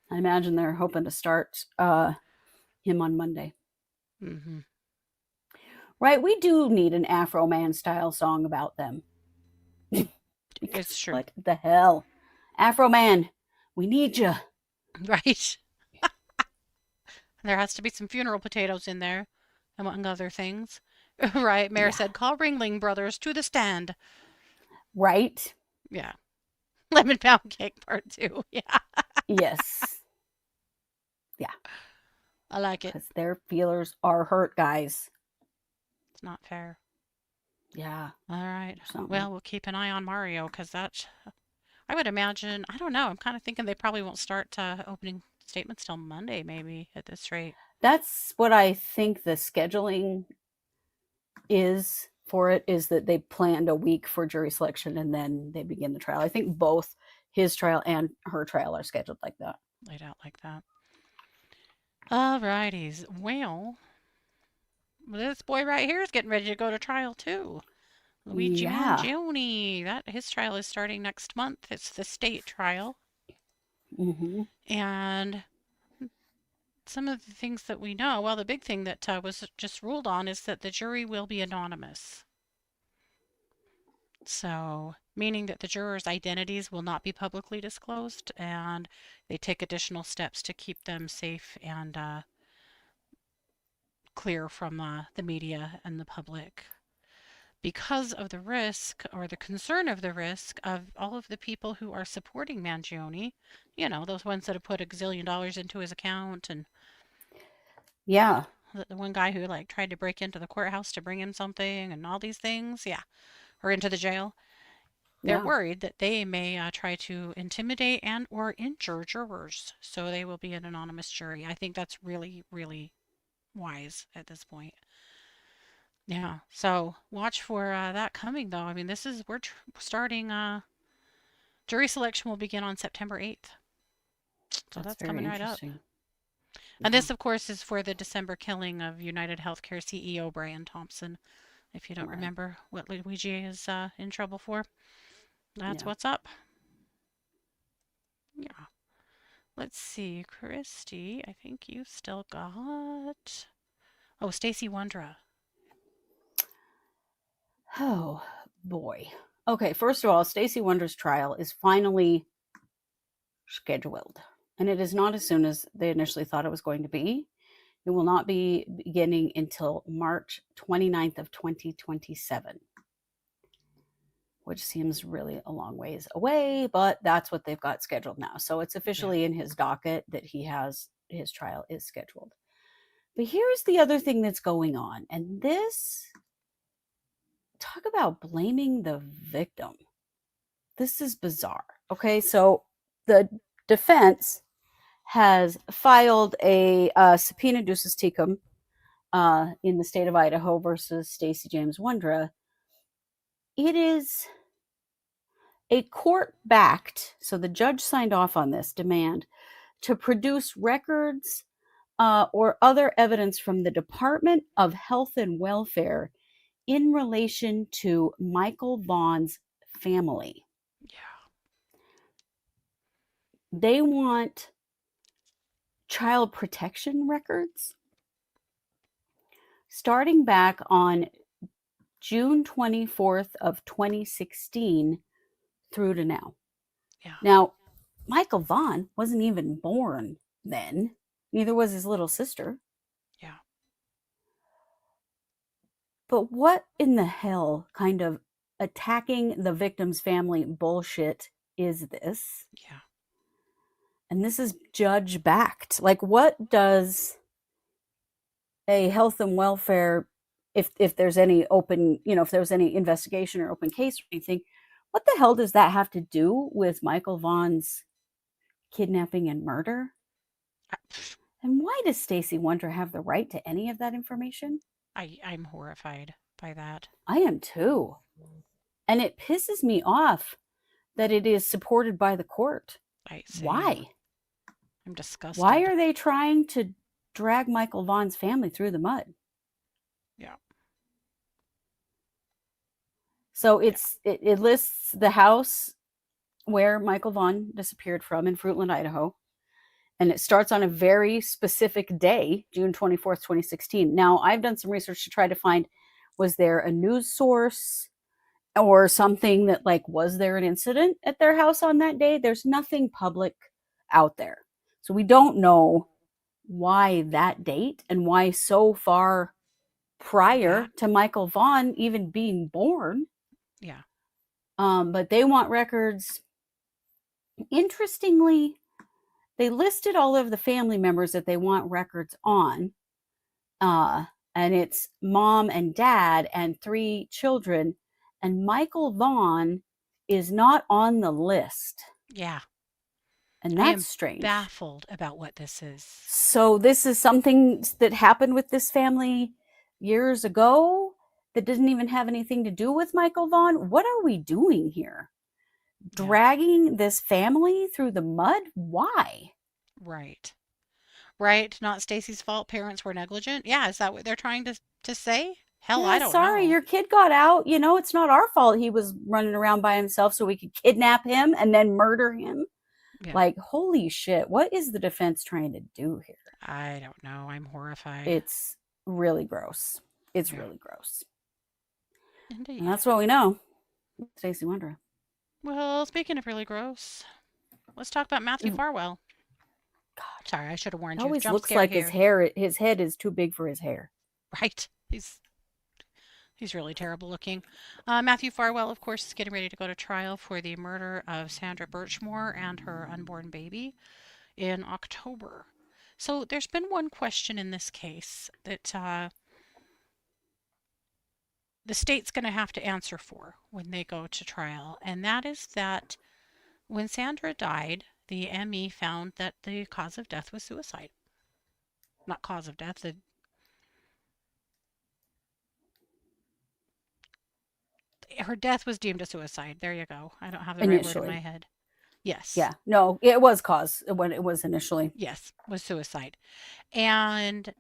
I imagine they're hoping to start him on Monday. Right? We do need an Afro Man style song about them. It's true. What the hell? Afro Man, we need you. Right. There has to be some funeral potatoes in there, among other things. Right. Mayor said, call Ringling Brothers to the stand. Right. Yeah. Lemon Pound Cake Part 2. Yeah. Yes. Yeah. I like it. Because their feelers are hurt, guys. It's not fair. Yeah. All right. Something. Well, we'll keep an eye on Mario because that, I would imagine, I don't know. I'm kind of thinking they probably won't start opening statements till Monday, maybe at this rate. That's what I think the scheduling is for it, is that they planned a week for jury selection and then they begin the trial. I think both his trial and her trial are scheduled like that. Laid out like that. All righties. Well, this boy right here is getting ready to go to trial too. Luigi Yeah. Mangione. His trial is starting next month. It's the state trial. Mm-hmm. And some of the things that we know, well, the big thing that was just ruled on is that the jury will be anonymous. So, meaning that the jurors' identities will not be publicly disclosed, and they take additional steps to keep them safe and clear from the media and the public. Because of the risk or the concern of the risk of all of the people who are supporting Mangione, those ones that have put $1 gazillion into his account, and Yeah. the one guy who like tried to break into the courthouse to bring him something and all these things, yeah, or into the jail. They're Yeah. worried that they may try to intimidate and or injure jurors, so they will be an anonymous jury. I think that's really, really wise at this point. Yeah. So watch for that coming, though. I mean, we're starting. Jury selection will begin on September 8th, so That's that's very coming right up. interesting. And Yeah. this, of course, is for the December killing of United Healthcare CEO Brian Thompson. If you don't Right. remember what Luigi is in trouble for, that's Yeah. what's up. Yeah. Let's see, Kristi, I think you still got. Oh, Stacey Wondra. Oh boy. Okay, first of all, Stacey Wondra's trial is finally scheduled. And it is not as soon as they initially thought it was going to be. It will not be beginning until March 29th of 2027, which seems really a long ways away, but that's what they've got scheduled now. So it's officially in his docket that his trial is scheduled. But here's the other thing that's going on, and this, talk about blaming the victim. This is bizarre. Okay, so the defense has filed a subpoena ducis tecum in the state of Idaho versus Stacey James Wondra. It is a court-backed, so the judge signed off on this demand to produce records or other evidence from the Department of Health and Welfare in relation to Michael Vaughn's family. Yeah. They want child protection records starting back on June 24th of 2016 through to now. Yeah. Now, Michael Vaughn wasn't even born then. Neither was his little sister. Yeah. But what in the hell kind of attacking the victim's family bullshit is this? Yeah. And this is judge backed. Like, what does a health and welfare, if there's any open, if there's any investigation or open case or anything, what the hell does that have to do with Michael Vaughn's kidnapping and murder? And why does Stacey Wondra have the right to any of that information? I'm horrified by that. I am too. And it pisses me off that it is supported by the court. Why? I'm disgusted. Why are they trying to drag Michael Vaughn's family through the mud? Yeah. So it lists the house where Michael Vaughn disappeared from in Fruitland, Idaho. And it starts on a very specific day, June 24th, 2016. Now, I've done some research to try to find, was there a news source or something that, like, was there an incident at their house on that day? There's nothing public out there. So we don't know why that date and why so far prior to Michael Vaughn even being born. Yeah. But they want records. Interestingly, they listed all of the family members that they want records on. and it's mom and dad and 3 children, and Michael Vaughn is not on the list, Yeah. and I that's am strange. baffled about what this is. So this is something that happened with this family years ago that didn't even have anything to do with Michael Vaughn. What are we doing here? Yeah. Dragging this family through the mud? Why? Right. Right. Not Stacey's fault. Parents were negligent. Yeah. Is that what they're trying to say? Hell, I Yeah, don't sorry, know. your kid got out. You know, it's not our fault he was running around by himself so we could kidnap him and then murder him. Yeah. Like, holy shit, what is the defense trying to do here? I don't know. I'm horrified. It's really gross. It's Yeah. really gross. Indeed. And that's what we know. Stacey Wondra. Well, speaking of really gross, let's talk about Matthew Farwell. God, Sorry, I should have warned it you. always Jump looks scare like here. his head is too big for his hair. Right. He's really terrible looking. Matthew Farwell, of course, is getting ready to go to trial for the murder of Sandra Birchmore and her unborn baby in October. So there's been one question in this case that the state's going to have to answer for when they go to trial, and that is that when Sandra died, the ME found that the cause of death was suicide. Not cause of death, her death was deemed a suicide. There you go. I don't have the right word in my head. Yes. Yeah. No, it was cause when it was initially. Yes, was suicide. And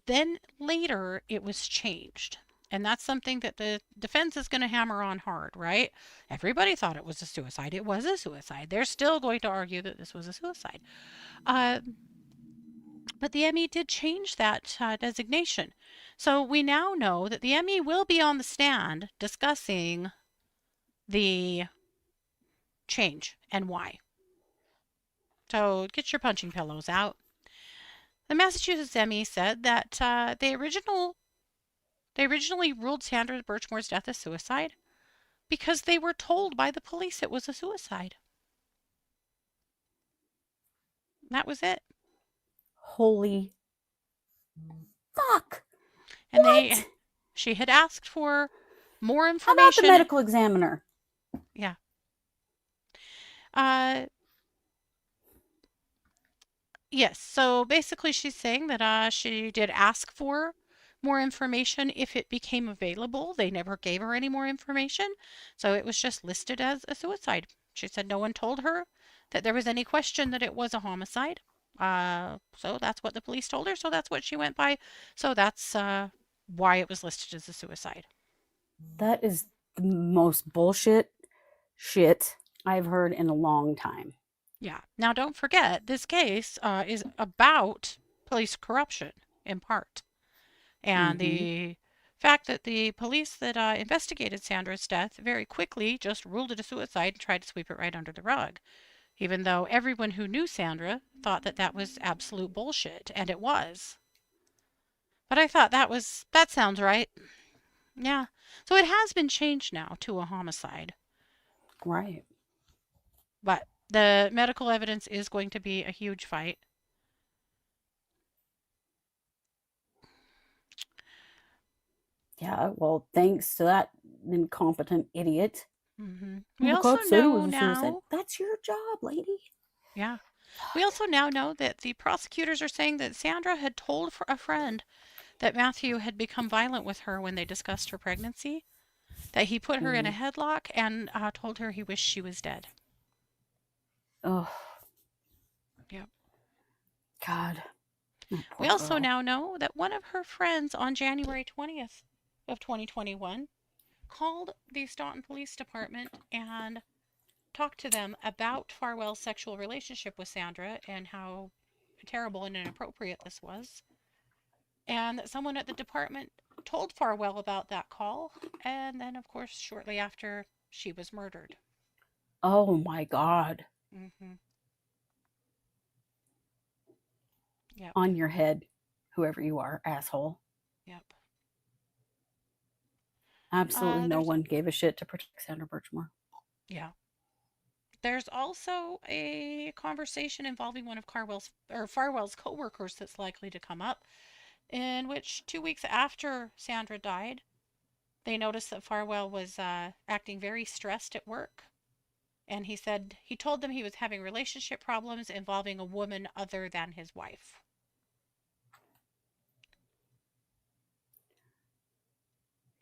then later it was changed. And that's something that the defense is going to hammer on hard, right? Everybody thought it was a suicide. It was a suicide. They're still going to argue that this was a suicide. But the ME did change that designation. So we now know that the ME will be on the stand discussing the change and why. So get your punching pillows out. The Massachusetts ME said that they originally ruled Sandra Birchmore's death as suicide because they were told by the police it was a suicide. That was it. Holy fuck. And what? She had asked for more How information. about the medical examiner? Yeah. Yes. So basically, she's saying that she did ask for more information if it became available. They never gave her any more information, so it was just listed as a suicide. She said no one told her that there was any question that it was a homicide. So that's what the police told her. So that's what she went by. So that's why it was listed as a suicide. That is the most bullshit shit I've heard in a long time. Yeah. Now, don't forget, this case is about police corruption in part. And the fact that the police that investigated Sandra's death very quickly just ruled it a suicide and tried to sweep it right under the rug, even though everyone who knew Sandra thought that that was absolute bullshit, and it was. But I thought that sounds right. Yeah. So it has been changed now to a homicide. Right. But the medical evidence is going to be a huge fight. Yeah, well, thanks to that incompetent idiot. We The also cop said it know was a suicide. now. That's your job, lady. Yeah. We also now know that the prosecutors are saying that Sandra had told a friend that Matthew had become violent with her when they discussed her pregnancy, that he put her in a headlock and told her he wished she was dead. Oh. Yep. God. We also now know that one of her friends on January 20th of 2021 called the Staunton Police Department and talked to them about Farwell's sexual relationship with Sandra and how terrible and inappropriate this was. And that someone at the department told Farwell about that call. And then, of course, shortly after, she was murdered. Oh my God. Yep. On your head, whoever you are, asshole. Yep. Absolutely no one gave a shit to protect Sandra Birchmore. Yeah. There's also a conversation involving one of Farwell's coworkers that's likely to come up. in which 2 weeks after Sandra died, they noticed that Farwell was acting very stressed at work. And he said he told them he was having relationship problems involving a woman other than his wife.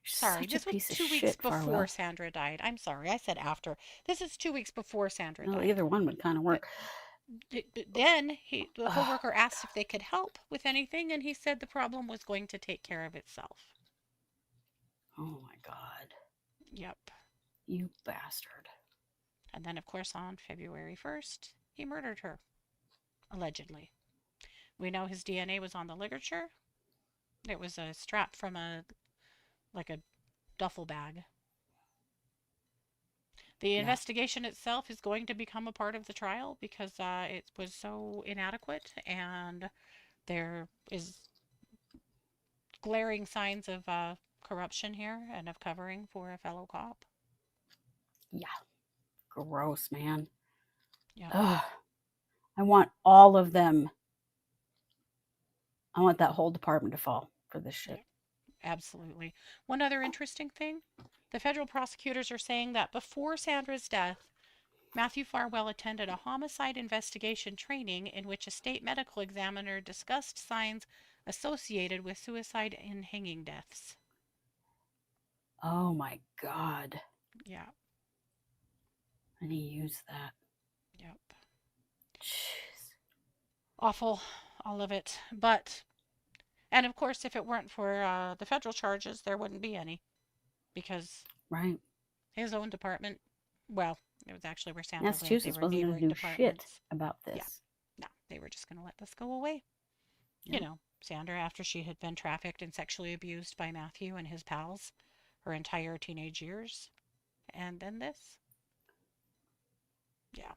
Sorry, Such a this was piece of 2 weeks shit, before Farwell. Sandra died. I'm sorry, I said after. This is 2 weeks before Sandra No, died. either one would kind of work. Then the Ugh. coworker asked if they could help with anything, and he said the problem was going to take care of itself. Oh my God. Yep. You bastard. And then, of course, on February 1st, he murdered her, allegedly. We know his DNA was on the ligature. It was a strap from a duffel bag. The investigation itself is going to become a part of the trial because it was so inadequate, and there is glaring signs of corruption here and of covering for a fellow cop. Yeah. Gross, man. Yeah. Ugh. I want all of them. I want that whole department to fall for this shit. Yeah, absolutely. One other interesting thing, the federal prosecutors are saying that before Sandra's death, Matthew Farwell attended a homicide investigation training in which a state medical examiner discussed signs associated with suicide and hanging deaths. Oh my God. Yeah. And he used that. Yep. Jeez. Awful, all of it. And of course, if it weren't for the federal charges, there wouldn't be any. Because Right. his own department, well, it was actually where Sandra lived. They Massachusetts were wasn't going neighboring to do shit departments. about this. Yeah. No, they were just going to let this go away. Yeah. You know, Sandra, after she had been trafficked and sexually abused by Matthew and his pals her entire teenage years. And then this. Yeah.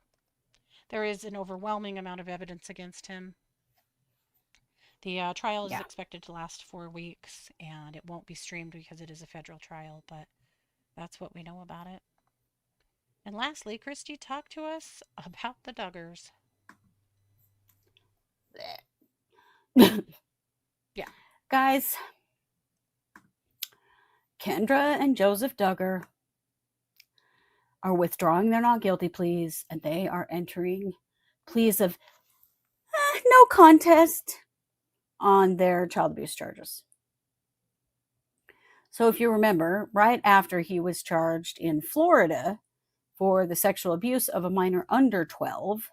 There is an overwhelming amount of evidence against him. The trial is Yeah. expected to last 4 weeks, and it won't be streamed because it is a federal trial, but that's what we know about it. And lastly, Kristi, talk to us about the Duggars. Yeah. Guys, Kendra and Joseph Duggar are withdrawing their not guilty pleas, and they are entering pleas of no contest on their child abuse charges. So if you remember, right after he was charged in Florida for the sexual abuse of a minor under 12,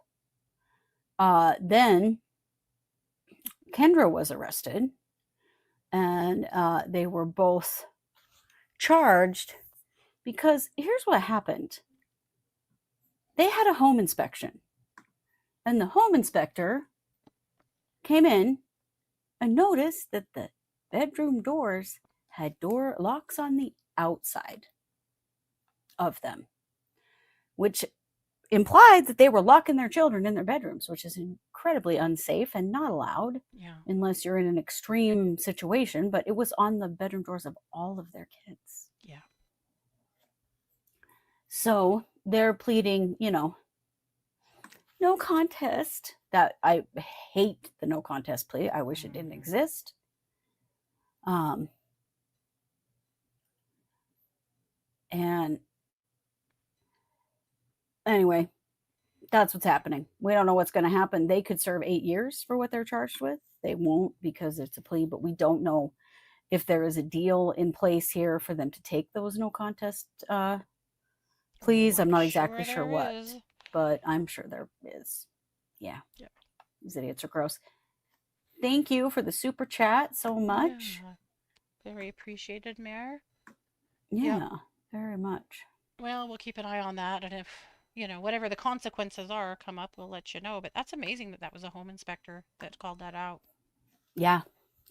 then Kendra was arrested, and they were both charged because here's what happened. They had a home inspection, and the home inspector came in and noticed that the bedroom doors had door locks on the outside of them, which implied that they were locking their children in their bedrooms, which is incredibly unsafe and not allowed unless you're in an extreme situation. But it was on the bedroom doors of all of their kids. Yeah. So they're pleading, no contest. That I hate the no contest plea. I wish it didn't exist. And anyway, that's what's happening. We don't know what's going to happen. They could serve 8 years for what they're charged with. They won't because it's a plea, but we don't know if there is a deal in place here for them to take those no contest pleas. I'm not exactly sure what, but I'm sure there is. Yeah. Yep. These idiots are gross. Thank you for the super chat so much. Yeah. Very appreciated, Mayor. Yeah, very much. Well, we'll keep an eye on that, and if whatever the consequences are come up, we'll let you know. But that's amazing that was a home inspector that called that out. Yeah,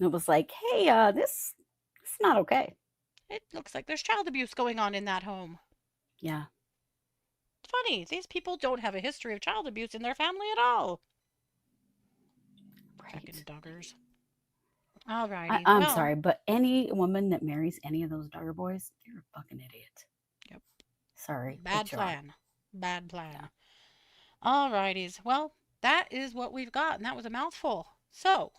it was like, hey, this is not okay. It looks like there's child abuse going on in that home. Yeah. It's funny, these people don't have a history of child abuse in their family at all. Right. Fucking Duggars. All righty. I'm sorry, but any woman that marries any of those Duggar boys, you're a fucking idiot. Yep. Sorry. Bad plan. Bad plan. Yeah. All righties. Well, that is what we've got, and that was a mouthful. So,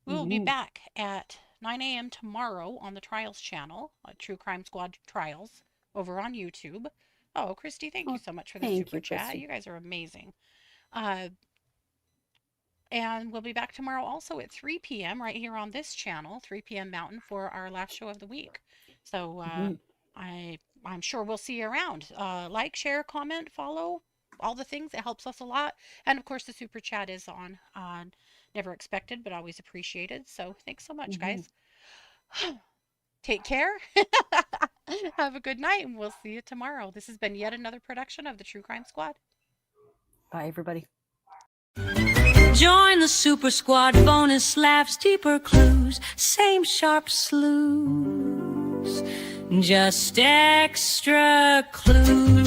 We will be back at 9 a.m. tomorrow on the Trials channel, True Crime Squad Trials, over on YouTube. Oh, Kristi, thank you so much for the super chat. Kristi. You guys are amazing. And we'll be back tomorrow also at 3 p.m. right here on this channel, 3 p.m. Mountain, for our last show of the week. So I'm sure we'll see you around. Like, share, comment, follow, all the things. It helps us a lot. And of course, the super chat is on. Never expected, but always appreciated. So thanks so much, guys. Take care. Have a good night, and we'll see you tomorrow. This has been yet another production of the True Crime Squad. Bye, everybody. Join the Super Squad, bonus laughs, deeper clues, same sharp sleuths, just extra clues.